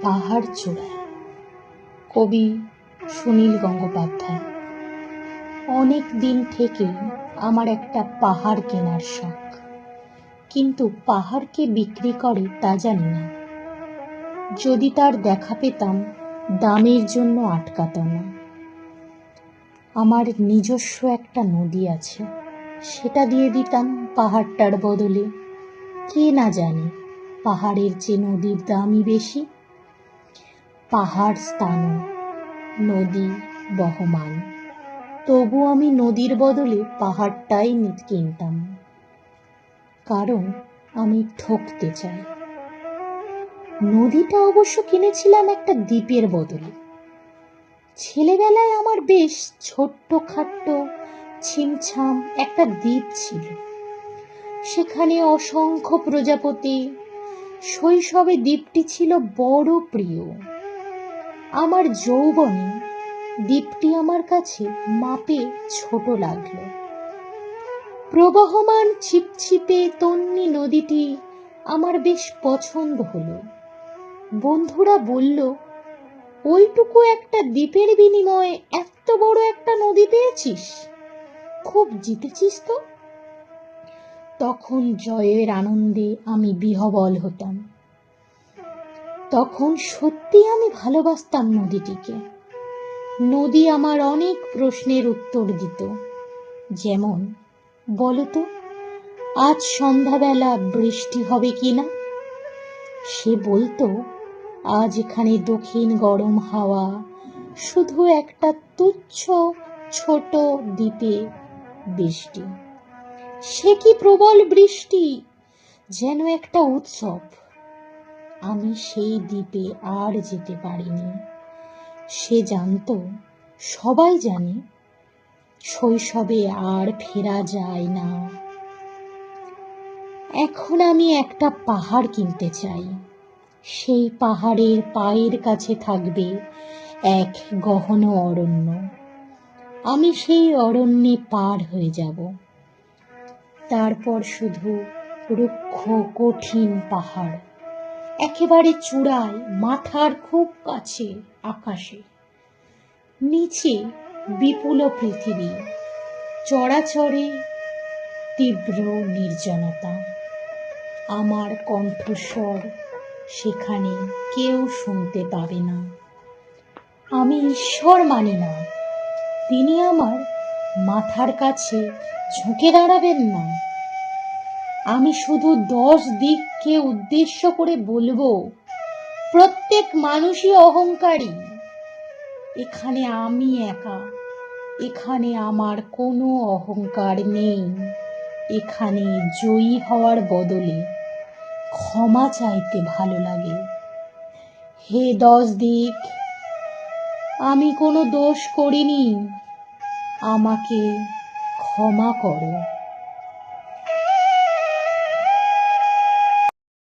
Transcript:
পাহাড় চূড়ায়। কবি সুনীল গঙ্গোপাধ্যায়। অনেক দিন থেকে আমার একটা পাহাড় কেনার শখ, কিন্তু পাহাড়কে বিক্রি করে তা জানি না। যদি তার দেখা পেতাম, দামের জন্য আটকাত না। আমার নিজস্ব একটা নদী আছে, সেটা দিয়ে দিতাম পাহাড়টার বদলে। কে না জানে পাহাড়ের চেয়ে নদীর দামই বেশি। পাহাড় স্থান, নদী বহমান, তবু আমি নদীর বদলে পাহাড়টাই কিনতাম, কারণ আমি ঠকতে চাই। নদীটা অবশ্য কিনেছিলাম একটা দ্বীপের বদলে। ছেলেবেলায় আমার বেশ ছোট্ট খাট্ট ছিমছাম একটা দ্বীপ ছিল, সেখানে অসংখ্য প্রজাপতি। শৈশবে দ্বীপটি ছিল বড় প্রিয়। আমার যৌবনে দ্বীপটি আমার কাছে মাপে ছোট লাগলো। প্রবহমান ছিপছিপে তন্নি নদীটি আমার বেশ পছন্দ হলো। বন্ধুরা বলল, ওইটুকু একটা দ্বীপের বিনিময়ে এত বড় একটা নদী পেয়েছিস, খুব জিতেছিস তো। তখন জয়ের আনন্দে আমি বিহ্বল হতাম। তখন সত্যি আমি ভালোবাসতাম নদীটিকে। নদী আমার অনেক প্রশ্নের উত্তর দিত, যেমন, বলতো আজ সন্ধ্যাবেলা বৃষ্টি হবে কিনা। সে বলতো, আজ এখানে দক্ষিণ গরম হাওয়া, শুধু একটা তুচ্ছ ছোট দ্বীপে বৃষ্টি। সে কি প্রবল বৃষ্টি, যেন একটা উৎসব। আমি সেই দ্বীপে আর যেতে পারিনি। সে জানতো, সবাই জানে, শৈশবে আর ফেরা যায় না। এখন আমি একটা পাহাড় কিনতে চাই। সেই পাহাড়ের পায়ের কাছে থাকবে এক গহন অরণ্য। আমি সেই অরণ্যে পার হয়ে যাব। তারপর শুধু রুক্ষ কঠিন পাহাড়, একেবারে চূড়ায়, মাথার খুব কাছে আকাশে। নিচে বিপুল পৃথিবী, চরাচরে তীব্র নির্জনতা। আমার কণ্ঠস্বর সেখানে কেউ শুনতে পাবে না। আমি ঈশ্বর মানি না, তিনি আমার মাথার কাছে ঝুঁকে দাঁড়াবেন না। আমি শুধু 10 দিককে উদ্দেশ্য করে বলবো, প্রত্যেক মানুষই অহংকারী। এখানে আমি একা, এখানে আমার কোনো অহংকার নেই। এখানে জয়ী হওয়ার বদলে ক্ষমা চাইতে ভালো লাগে। হে 10 দিক, আমি কোনো দোষ করিনি, আমাকে ক্ষমা করো।